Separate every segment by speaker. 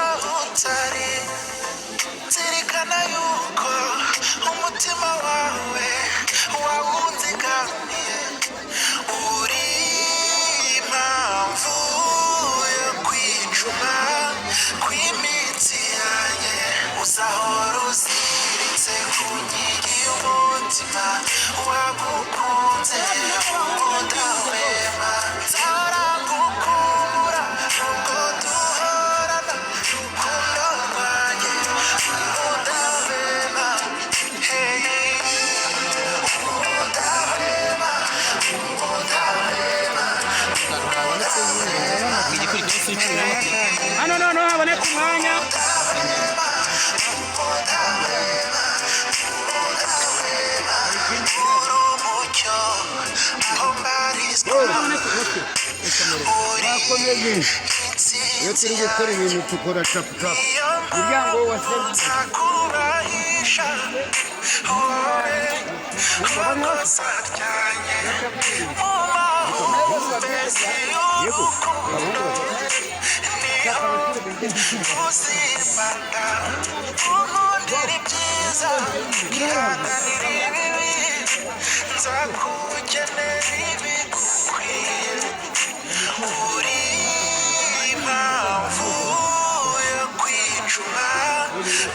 Speaker 1: aho utari zirikana yuko umutima wawe wawunzigamiye uri impamvu yo kwicuma kw'imitsi yanjye uzahora uziritse ku nkingi y'umutima wagukunze udahwema nzaragukura nubwo duhorana urukundo rwanjye udahwema hey udahwema
Speaker 2: hano noneho haboneka umwanya
Speaker 3: iyo turi gukora ibintu tukora capu capu umuryango wasenze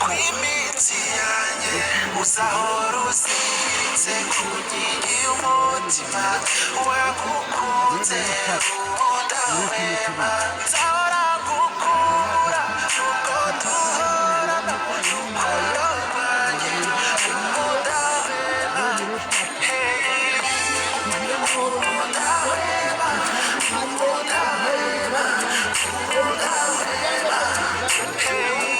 Speaker 1: kw'imitsi yanjye uzahora uziritse ku nkingi y'umutima wagukunze udahwema nzahora ngukura nubwo duhorana urukundo rwanjye udahwema hey udahwema udahwema udahwema hey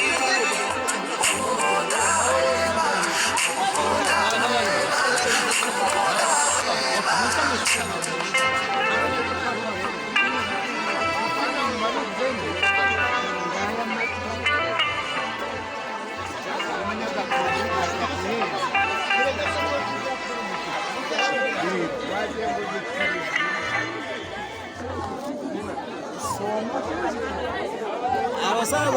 Speaker 2: abasaza